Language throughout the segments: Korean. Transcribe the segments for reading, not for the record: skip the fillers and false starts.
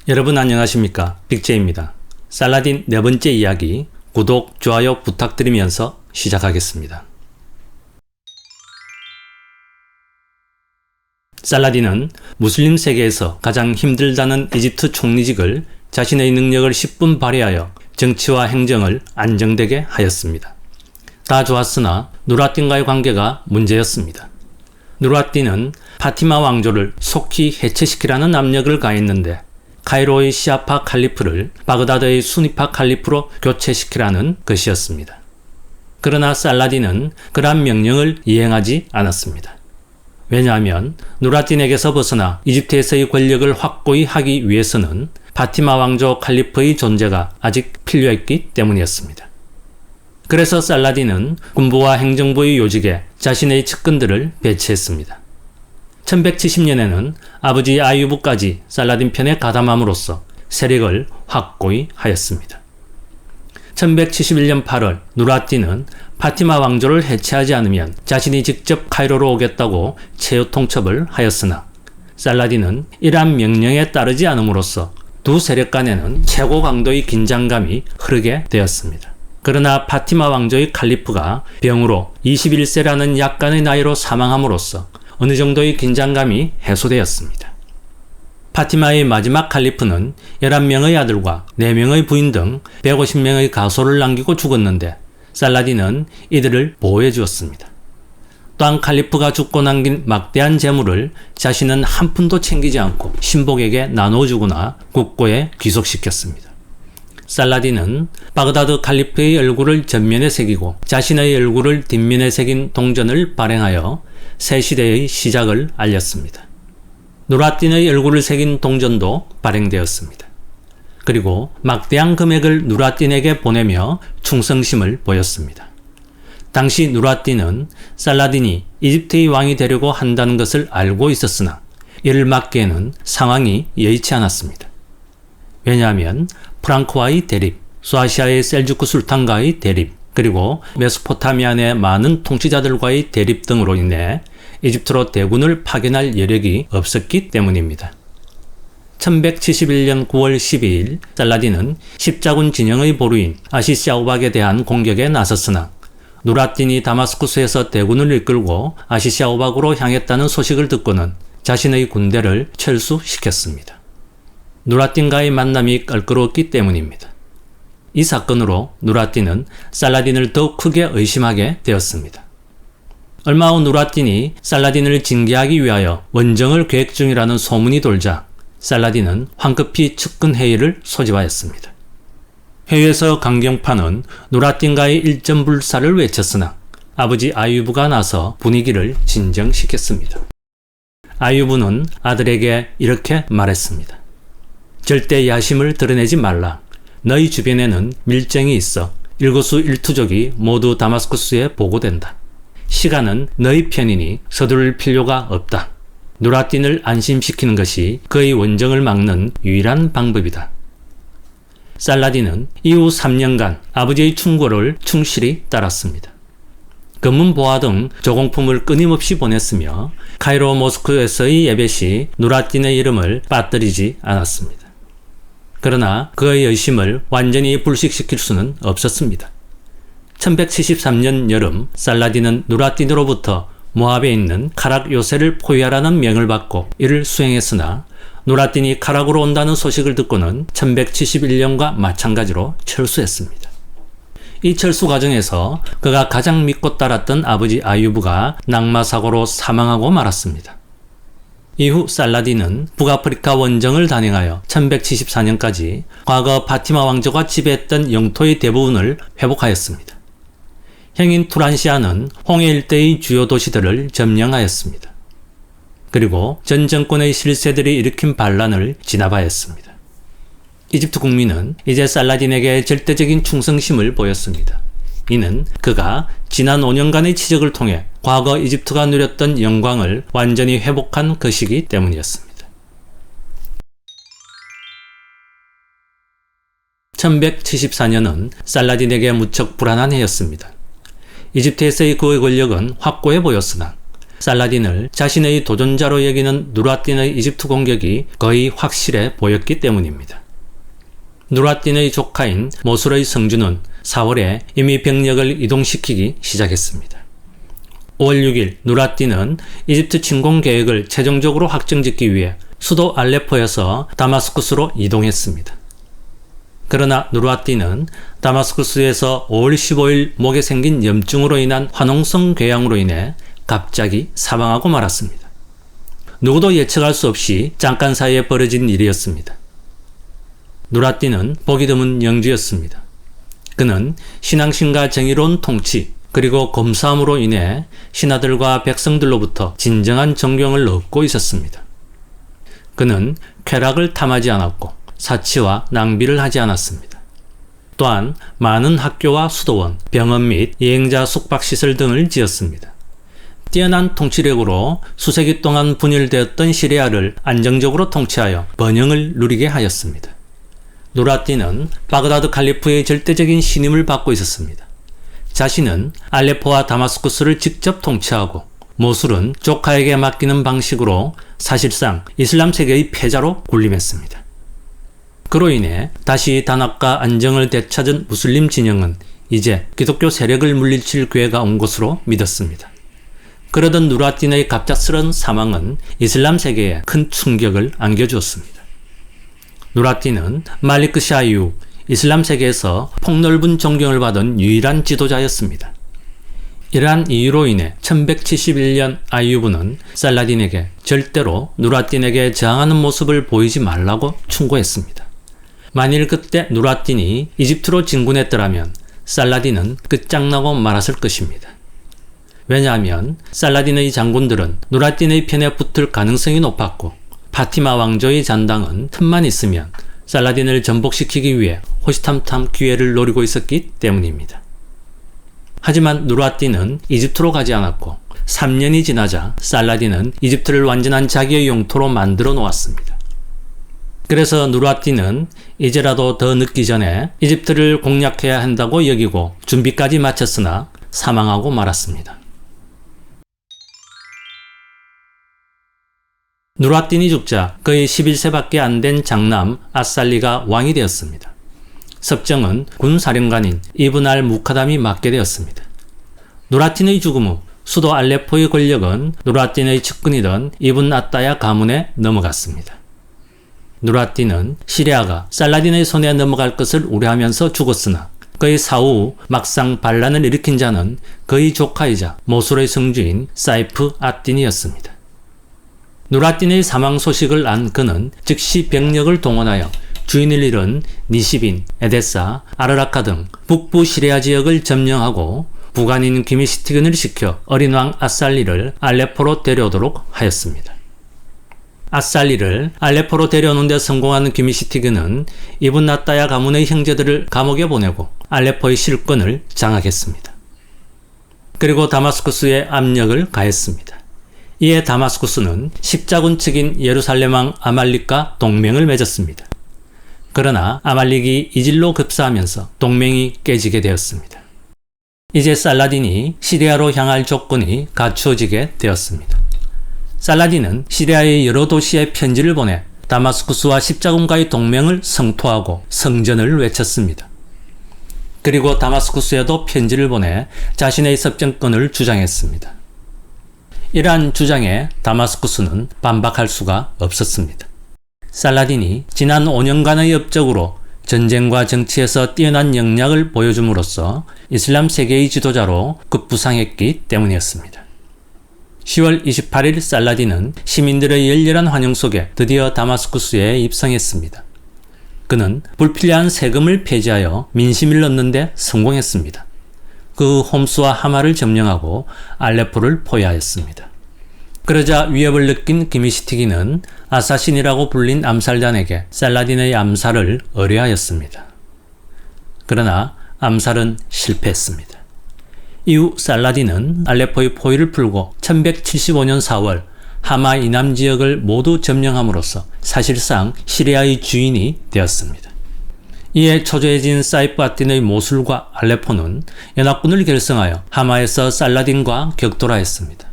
여러분 안녕하십니까? 빅제이입니다. 살라딘 네 번째 이야기 구독, 좋아요 부탁드리면서 시작하겠습니다. 살라딘은 무슬림 세계에서 가장 힘들다는 이집트 총리직을 자신의 능력을 10분 발휘하여 정치와 행정을 안정되게 하였습니다. 다 좋았으나 누르앗딘과의 관계가 문제였습니다. 누르앗딘은 파티마 왕조를 속히 해체시키라는 압력을 가했는데 카이로의 시아파 칼리프를 바그다드의 수니파 칼리프로 교체시키라는 것이었습니다. 그러나 살라딘은 그러한 명령을 이행하지 않았습니다. 왜냐하면 누르앗딘에게서 벗어나 이집트에서의 권력을 확고히 하기 위해서는 파티마 왕조 칼리프의 존재가 아직 필요했기 때문이었습니다. 그래서 살라딘은 군부와 행정부의 요직에 자신의 측근들을 배치했습니다. 1170년에는 아버지 아유브까지 살라딘 편에 가담함으로써 세력을 확고히 하였습니다. 1171년 8월 누르앗딘은 파티마 왕조를 해체하지 않으면 자신이 직접 카이로로 오겠다고 체유 통첩을 하였으나 살라딘은 이러한 명령에 따르지 않음으로써 두 세력 간에는 최고 강도의 긴장감이 흐르게 되었습니다. 그러나 파티마 왕조의 칼리프가 병으로 21세라는 약간의 나이로 사망함으로써 어느 정도의 긴장감이 해소되었습니다. 파티마의 마지막 칼리프는 11명의 아들과 4명의 부인 등 150명의 가소를 남기고 죽었는데 살라딘은 이들을 보호해 주었습니다. 또한 칼리프가 죽고 남긴 막대한 재물을 자신은 한 푼도 챙기지 않고 신복에게 나눠주거나 국고에 귀속시켰습니다. 살라딘은 바그다드 칼리프의 얼굴을 전면에 새기고 자신의 얼굴을 뒷면에 새긴 동전을 발행하여 새 시대의 시작을 알렸습니다. 누르앗딘의 얼굴을 새긴 동전도 발행되었습니다. 그리고 막대한 금액을 누르앗딘에게 보내며 충성심을 보였습니다. 당시 누르앗딘은 살라딘이 이집트의 왕이 되려고 한다는 것을 알고 있었으나 이를 막기에는 상황이 여의치 않았습니다. 왜냐하면 프랑크와의 대립, 소아시아의 셀주크 술탄과의 대립, 그리고 메소포타미아 내 많은 통치자들과의 대립 등으로 인해 이집트로 대군을 파견할 여력이 없었기 때문입니다. 1171년 9월 12일 살라딘은 십자군 진영의 보루인 아시시아우박에 대한 공격에 나섰으나 누르앗딘이 다마스쿠스에서 대군을 이끌고 아시시아우박으로 향했다는 소식을 듣고는 자신의 군대를 철수시켰습니다. 누르앗딘과의 만남이 껄끄러웠기 때문입니다. 이 사건으로 누르앗딘은 살라딘을 더욱 크게 의심하게 되었습니다. 얼마 후 누르앗딘이 살라딘을 징계하기 위하여 원정을 계획 중이라는 소문이 돌자 살라딘은 황급히 측근회의를 소집하였습니다. 회의에서 강경파는 누르앗딘과의 일전불사를 외쳤으나 아버지 아유브가 나서 분위기를 진정시켰습니다. 아유브는 아들에게 이렇게 말했습니다. 절대 야심을 드러내지 말라. 너희 주변에는 밀정이 있어 일거수일투족이 모두 다마스쿠스에 보고된다. 시간은 너희 편이니 서두를 필요가 없다. 누르앗딘을 안심시키는 것이 그의 원정을 막는 유일한 방법이다. 살라딘은 이후 3년간 아버지의 충고를 충실히 따랐습니다. 검문 보화 등 조공품을 끊임없이 보냈으며 카이로 모스크에서의 예배 시 누르앗딘의 이름을 빠뜨리지 않았습니다. 그러나 그의 열심을 완전히 불식시킬 수는 없었습니다. 1173년 여름 살라딘은 누르앗딘으로부터 모압에 있는 카락 요새를 포위하라는 명을 받고 이를 수행했으나 누르앗딘이 카락으로 온다는 소식을 듣고는 1171년과 마찬가지로 철수했습니다. 이 철수 과정에서 그가 가장 믿고 따랐던 아버지 아유브가 낙마사고로 사망하고 말았습니다. 이후 살라딘은 북아프리카 원정을 단행하여 1174년까지 과거 파티마 왕조가 지배했던 영토의 대부분을 회복하였습니다. 형인 투란시아는 홍해 일대의 주요 도시들을 점령하였습니다. 그리고 전 정권의 실세들이 일으킨 반란을 진압하였습니다. 이집트 국민은 이제 살라딘에게 절대적인 충성심을 보였습니다. 이는 그가 지난 5년간의 치적을 통해 과거 이집트가 누렸던 영광을 완전히 회복한 것이기 때문이었습니다. 1174년은 살라딘에게 무척 불안한 해였습니다. 이집트에서의 그의 권력은 확고해 보였으나 살라딘을 자신의 도전자로 여기는 누르딘의 이집트 공격이 거의 확실해 보였기 때문입니다. 누르딘의 조카인 모술의 성주는 4월에 이미 병력을 이동시키기 시작했습니다. 5월 6일 누르딘은 이집트 침공 계획을 최종적으로 확정짓기 위해 수도 알레포에서 다마스쿠스로 이동했습니다. 그러나 누르딘은 다마스쿠스에서 5월 15일 목에 생긴 염증으로 인한 화농성 궤양으로 인해 갑자기 사망하고 말았습니다. 누구도 예측할 수 없이 잠깐 사이에 벌어진 일이었습니다. 누르딘은 보기 드문 영주였습니다. 그는 신앙심과 정의로운 통치 그리고 검사함으로 인해 신하들과 백성들로부터 진정한 존경을 얻고 있었습니다. 그는 쾌락을 탐하지 않았고 사치와 낭비를 하지 않았습니다. 또한 많은 학교와 수도원, 병원 및 여행자 숙박시설 등을 지었습니다. 뛰어난 통치력으로 수세기 동안 분열되었던 시리아를 안정적으로 통치하여 번영을 누리게 하였습니다. 누르딘은 바그다드 칼리프의 절대적인 신임을 받고 있었습니다. 자신은 알레포와 다마스쿠스를 직접 통치하고 모술은 조카에게 맡기는 방식으로 사실상 이슬람 세계의 패자로 군림했습니다. 그로 인해 다시 단합과 안정을 되찾은 무슬림 진영은 이제 기독교 세력을 물리칠 기회가 온 것으로 믿었습니다. 그러던 누르딘의 갑작스러운 사망은 이슬람 세계에 큰 충격을 안겨주었습니다. 누르딘은 말리크 샤 이후 이슬람 세계에서 폭넓은 존경을 받은 유일한 지도자였습니다. 이러한 이유로 인해 1171년 아이유브는 살라딘에게 절대로 누르딘에게 저항하는 모습을 보이지 말라고 충고했습니다. 만일 그때 누르딘이 이집트로 진군했더라면 살라딘은 끝장나고 말았을 것입니다. 왜냐하면 살라딘의 장군들은 누르딘의 편에 붙을 가능성이 높았고 파티마 왕조의 잔당은 틈만 있으면 살라딘을 전복시키기 위해 호시탐탐 기회를 노리고 있었기 때문입니다. 하지만 누르딘은 이집트로 가지 않았고 3년이 지나자 살라딘은 이집트를 완전한 자기의 영토로 만들어 놓았습니다. 그래서 누르딘은 이제라도 더 늦기 전에 이집트를 공략해야 한다고 여기고 준비까지 마쳤으나 사망하고 말았습니다. 누르딘이 죽자 그의 11세밖에 안 된 장남 아살리가 왕이 되었습니다. 섭정은 군사령관인 이브н 알-무카담이 맡게 되었습니다. 누르딘의 죽음 후 수도 알레포의 권력은 누르딘의 측근이던 이브n 앗다야 가문에 넘어갔습니다. 누르딘은 시리아가 살라딘의 손에 넘어갈 것을 우려하면서 죽었으나 그의 사후 막상 반란을 일으킨 자는 그의 조카이자 모술의 성주인 사이프 앗딘이었습니다. 누르딘의 사망 소식을 안 그는 즉시 병력을 동원하여 주인을 잃은 니시빈, 에데사, 아르라카 등 북부 시리아 지역을 점령하고 부관인 기미시티근을 시켜 어린 왕 아살리를 알레포로 데려오도록 하였습니다. 아살리를 알레포로 데려오는 데 성공한 기미시티근은 이브n 앗다야 가문의 형제들을 감옥에 보내고 알레포의 실권을 장악했습니다. 그리고 다마스쿠스에 압력을 가했습니다. 이에 다마스쿠스는 십자군 측인 예루살렘 왕 아말릭과 동맹을 맺었습니다. 그러나 아말릭이 이질로 급사하면서 동맹이 깨지게 되었습니다. 이제 살라딘이 시리아로 향할 조건이 갖추어지게 되었습니다. 살라딘은 시리아의 여러 도시에 편지를 보내 다마스쿠스와 십자군과의 동맹을 성토하고 성전을 외쳤습니다. 그리고 다마스쿠스에도 편지를 보내 자신의 섭정권을 주장했습니다. 이러한 주장에 다마스쿠스는 반박할 수가 없었습니다. 살라딘이 지난 5년간의 업적으로 전쟁과 정치에서 뛰어난 역량을 보여줌으로써 이슬람 세계의 지도자로 급부상했기 때문이었습니다. 10월 28일 살라딘은 시민들의 열렬한 환영 속에 드디어 다마스쿠스에 입성했습니다. 그는 불필요한 세금을 폐지하여 민심을 얻는 데 성공했습니다. 그 홈스와 하마를 점령하고 알레포를 포위하였습니다. 그러자 위협을 느낀 기미시티기는 아사신이라고 불린 암살단에게 살라딘의 암살을 의뢰하였습니다. 그러나 암살은 실패했습니다. 이후 살라딘은 알레포의 포위를 풀고 1175년 4월 하마 이남 지역을 모두 점령함으로써 사실상 시리아의 주인이 되었습니다. 이에 초조해진 사이프 앗딘의 모술과 알레포는 연합군을 결성하여 하마에서 살라딘과 격돌하였습니다.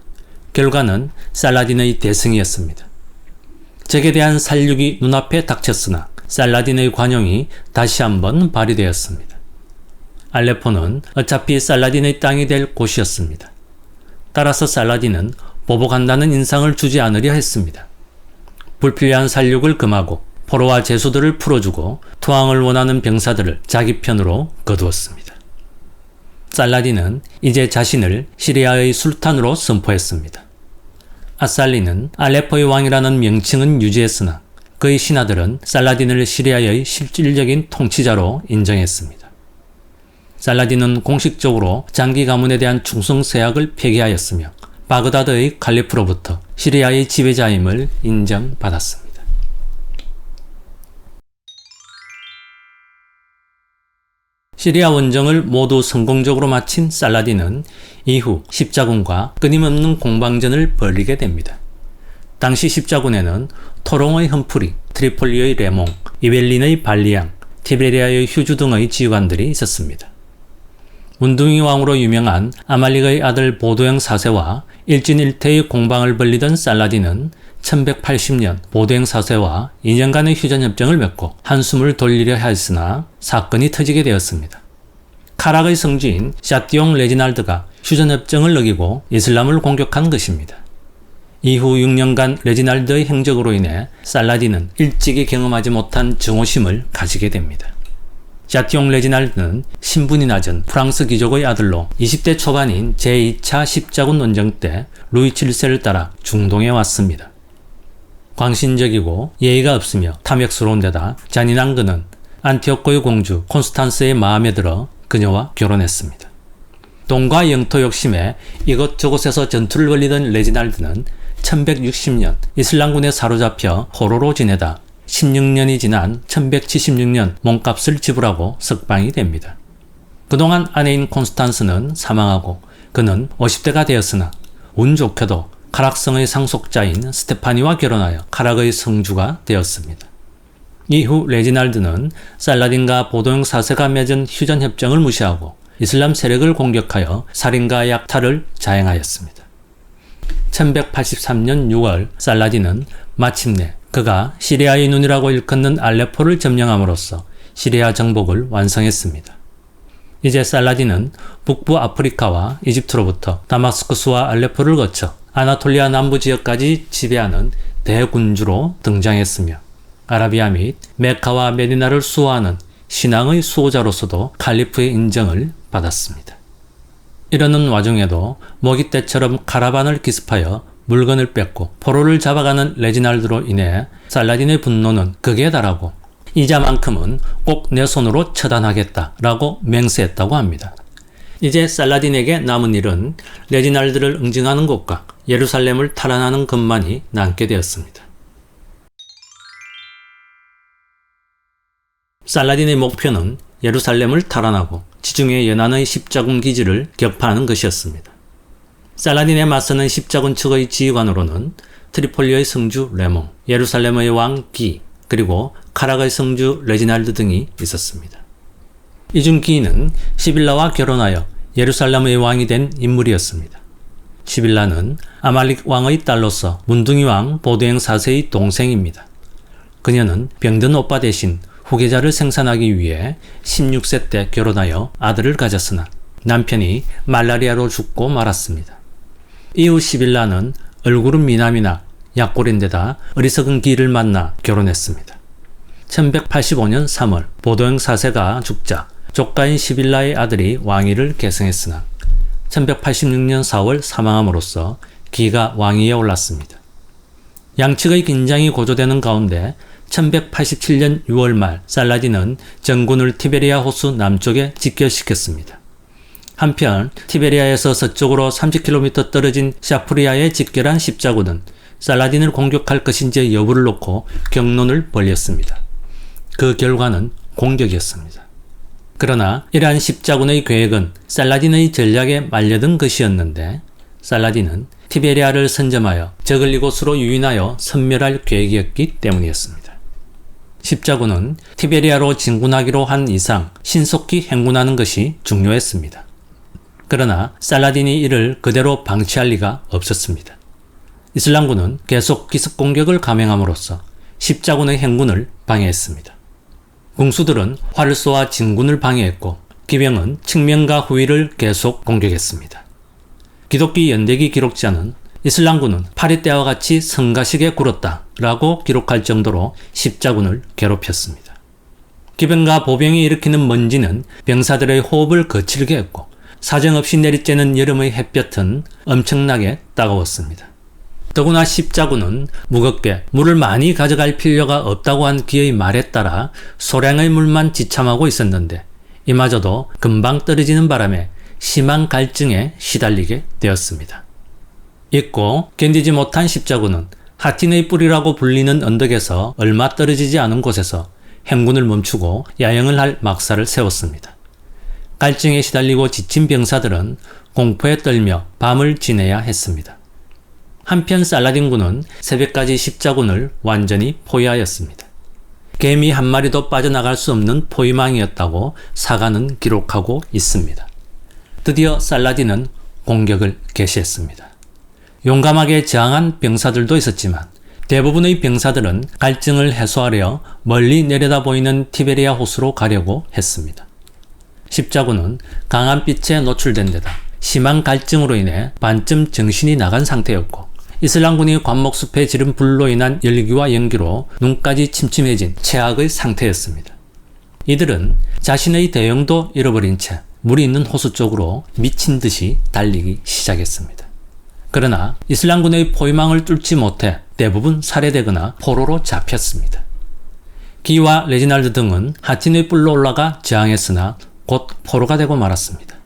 결과는 살라딘의 대승이었습니다. 적에 대한 살육이 눈앞에 닥쳤으나 살라딘의 관용이 다시 한번 발휘되었습니다. 알레포는 어차피 살라딘의 땅이 될 곳이었습니다. 따라서 살라딘은 보복한다는 인상을 주지 않으려 했습니다. 불필요한 살육을 금하고 포로와 죄수들을 풀어주고 투항을 원하는 병사들을 자기 편으로 거두었습니다. 살라딘은 이제 자신을 시리아의 술탄으로 선포했습니다. 아살리는 알레포의 왕이라는 명칭은 유지했으나 그의 신하들은 살라딘을 시리아의 실질적인 통치자로 인정했습니다. 살라딘은 공식적으로 장기 가문에 대한 충성서약을 폐기하였으며 바그다드의 칼리프로부터 시리아의 지배자임을 인정받았습니다. 시리아 원정을 모두 성공적으로 마친 살라딘은 이후 십자군과 끊임없는 공방전을 벌이게 됩니다. 당시 십자군에는 토롱의 흠프리, 트리폴리의 레몽, 이벨린의 발리앙, 티베리아의 휴주 등의 지휘관들이 있었습니다. 운둥이 왕으로 유명한 아말릭의 아들 보도형 4세와 일진일퇴의 공방을 벌리던 살라딘은 1180년 보도형 4세와 2년간의 휴전협정을 맺고 한숨을 돌리려 하였으나 사건이 터지게 되었습니다. 카락의 성주인 샤띠옹 레지날드가 휴전협정을 어기고 이슬람을 공격한 것입니다. 이후 6년간 레지날드의 행적으로 인해 살라딘은 일찍이 경험하지 못한 증오심을 가지게 됩니다. 샤띠옹 레지날드는 신분이 낮은 프랑스 귀족의 아들로 20대 초반인 제2차 십자군 논정 때 루이 7세를 따라 중동에 왔습니다. 광신적이고 예의가 없으며 탐욕스러운 데다 잔인한 그는 안티오코의 공주 콘스탄스의 마음에 들어 그녀와 결혼했습니다. 돈과 영토 욕심에 이것저것에서 전투를 벌이던 레지날드는 1160년 이슬람군에 사로잡혀 포로로 지내다 16년이 지난 1176년 몸값을 지불하고 석방이 됩니다. 그동안 아내인 콘스탄스는 사망하고 그는 50대가 되었으나 운 좋게도 카락성의 상속자인 스테파니와 결혼하여 카락의 성주가 되었습니다. 이후 레지날드는 살라딘과 보도형 4세가 맺은 휴전협정을 무시하고 이슬람 세력을 공격하여 살인과 약탈을 자행하였습니다. 1183년 6월 살라딘은 마침내 그가 시리아의 눈이라고 일컫는 알레포를 점령함으로써 시리아 정복을 완성했습니다. 이제 살라딘은 북부 아프리카와 이집트로부터 다마스쿠스와 알레포를 거쳐 아나톨리아 남부 지역까지 지배하는 대군주로 등장했으며 아라비아 및 메카와 메디나를 수호하는 신앙의 수호자로서도 칼리프의 인정을 받았습니다. 이러는 와중에도 모기떼처럼 카라반을 기습하여 물건을 뺏고 포로를 잡아가는 레지날드로 인해 살라딘의 분노는 극에 달하고 이자만큼은 꼭 내 손으로 처단하겠다라고 맹세했다고 합니다. 이제 살라딘에게 남은 일은 레지날드를 응징하는 것과 예루살렘을 탈환하는 것만이 남게 되었습니다. 살라딘의 목표는 예루살렘을 탈환하고 지중해 연안의 십자군 기지를 격파하는 것이었습니다. 살라딘에 맞서는 십자군 측의 지휘관으로는 트리폴리의 성주 레몽, 예루살렘의 왕 기, 그리고 카락의 성주 레지날드 등이 있었습니다. 이 중 기는 시빌라와 결혼하여 예루살렘의 왕이 된 인물이었습니다. 시빌라는 아말릭 왕의 딸로서 문둥이 왕 보도형 4세의 동생입니다. 그녀는 병든 오빠 대신 후계자를 생산하기 위해 16세 때 결혼하여 아들을 가졌으나 남편이 말라리아로 죽고 말았습니다. 이후 시빌라는 얼굴은 미남이나 약골인데다 어리석은 기를 만나 결혼했습니다. 1185년 3월 보도형 4세가 죽자 조카인 시빌라의 아들이 왕위를 계승했으나 1186년 4월 사망함으로써 기가 왕위에 올랐습니다. 양측의 긴장이 고조되는 가운데 1187년 6월 말 살라딘은 전군을 티베리아 호수 남쪽에 집결시켰습니다. 한편 티베리아에서 서쪽으로 30km 떨어진 샤프리아에 집결한 십자군은 살라딘을 공격할 것인지 여부를 놓고 격론을 벌였습니다. 그 결과는 공격이었습니다. 그러나 이러한 십자군의 계획은 살라딘의 전략에 말려든 것이었는데 살라딘은 티베리아를 선점하여 적을 이곳으로 유인하여 섬멸할 계획이었기 때문이었습니다. 십자군은 티베리아로 진군하기로 한 이상 신속히 행군하는 것이 중요했습니다. 그러나 살라딘이 이를 그대로 방치할 리가 없었습니다. 이슬람군은 계속 기습 공격을 감행함으로써 십자군의 행군을 방해했습니다. 궁수들은 활을 쏘아 진군을 방해했고 기병은 측면과 후위를 계속 공격했습니다. 기독교 연대기 기록자는 이슬람군은 파리 때와 같이 성가시게 굴었다 라고 기록할 정도로 십자군을 괴롭혔습니다. 기병과 보병이 일으키는 먼지는 병사들의 호흡을 거칠게 했고 사정없이 내리쬐는 여름의 햇볕은 엄청나게 따가웠습니다. 더구나 십자군은 무겁게 물을 많이 가져갈 필요가 없다고 한 기의 말에 따라 소량의 물만 지참하고 있었는데 이마저도 금방 떨어지는 바람에 심한 갈증에 시달리게 되었습니다. 잊고 견디지 못한 십자군은 하틴의 뿔이라고 불리는 언덕에서 얼마 떨어지지 않은 곳에서 행군을 멈추고 야영을 할 막사를 세웠습니다. 갈증에 시달리고 지친 병사들은 공포에 떨며 밤을 지내야 했습니다. 한편 살라딘군은 새벽까지 십자군을 완전히 포위하였습니다. 개미 한 마리도 빠져나갈 수 없는 포위망이었다고 사가는 기록하고 있습니다. 드디어 살라딘은 공격을 개시했습니다. 용감하게 저항한 병사들도 있었지만 대부분의 병사들은 갈증을 해소하려 멀리 내려다 보이는 티베리아 호수로 가려고 했습니다. 십자군은 강한 빛에 노출된 데다 심한 갈증으로 인해 반쯤 정신이 나간 상태였고 이슬람군이 관목숲에 지른 불로 인한 열기와 연기로 눈까지 침침해진 최악의 상태였습니다. 이들은 자신의 대형도 잃어버린 채 물이 있는 호수 쪽으로 미친 듯이 달리기 시작했습니다. 그러나 이슬람군의 포위망을 뚫지 못해 대부분 살해되거나 포로로 잡혔습니다. 기와 레지날드 등은 하틴의 뿔로 올라가 저항했으나 곧 포로가 되고 말았습니다.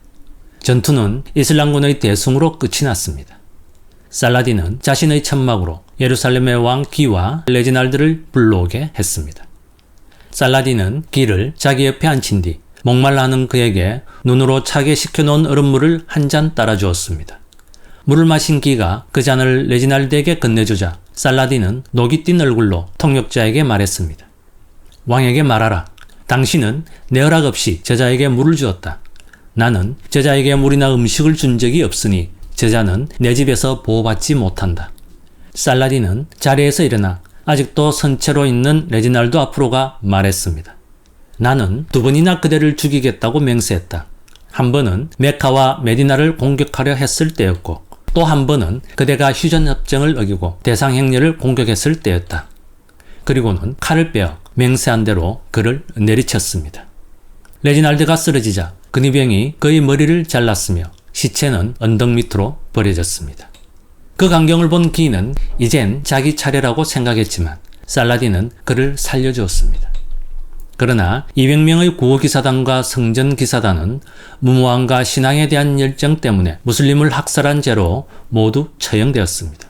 전투는 이슬람군의 대승으로 끝이 났습니다. 살라딘은 자신의 천막으로 예루살렘의 왕 기와 레지날드를 불러오게 했습니다. 살라딘은 기를 자기 옆에 앉힌 뒤 목말라 하는 그에게 눈으로 차게 식혀놓은 얼음물을 한 잔 따라주었습니다. 물을 마신 기가 그 잔을 레지날드에게 건네주자 살라딘은 녹이 띈 얼굴로 통역자에게 말했습니다. 왕에게 말하라. 당신은 내 허락 없이 제자에게 물을 주었다. 나는 제자에게 물이나 음식을 준 적이 없으니 제자는 내 집에서 보호받지 못한다. 살라딘은 자리에서 일어나 아직도 선체로 있는 레지날드 앞으로가 말했습니다. 나는 2번이나 그대를 죽이겠다고 맹세했다. 한 번은 메카와 메디나를 공격하려 했을 때였고 또 한 번은 그대가 휴전협정을 어기고 대상행렬을 공격했을 때였다. 그리고는 칼을 빼어 맹세한 대로 그를 내리쳤습니다. 레지날드가 쓰러지자 근위병이 그의 머리를 잘랐으며 시체는 언덕 밑으로 버려졌습니다. 그 광경을 본 기인은 이젠 자기 차례라고 생각했지만 살라딘은 그를 살려주었습니다. 그러나 200명의 구호기사단과 성전기사단은 무모함과 신앙에 대한 열정 때문에 무슬림을 학살한 죄로 모두 처형되었습니다.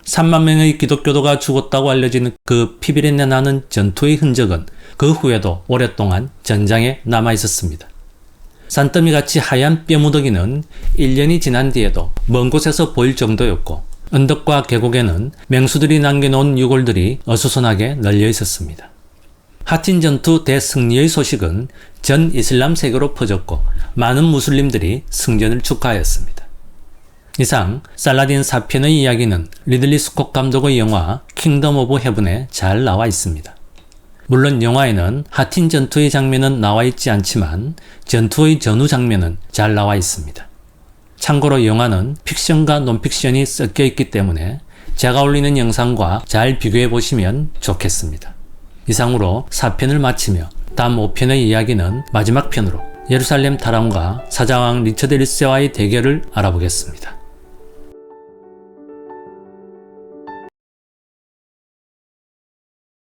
3만 명의 기독교도가 죽었다고 알려진 그 피비린내 나는 전투의 흔적은 그 후에도 오랫동안 전장에 남아있었습니다. 산더미같이 하얀 뼈무더기는 1년이 지난 뒤에도 먼 곳에서 보일 정도였고 언덕과 계곡에는 맹수들이 남겨놓은 유골들이 어수선하게 널려 있었습니다. 하틴 전투 대승리의 소식은 전 이슬람 세계로 퍼졌고 많은 무슬림들이 승전을 축하하였습니다. 이상 살라딘 4편의 이야기는 리들리 스콧 감독의 영화 킹덤 오브 헤븐에 잘 나와 있습니다. 물론 영화에는 하틴 전투의 장면은 나와 있지 않지만 전투의 전후 장면은 잘 나와 있습니다. 참고로 영화는 픽션과 논픽션이 섞여 있기 때문에 제가 올리는 영상과 잘 비교해 보시면 좋겠습니다. 이상으로 4편을 마치며 다음 5편의 이야기는 마지막 편으로 예루살렘 탈환과 사자왕 리처드 1세와의 대결을 알아보겠습니다.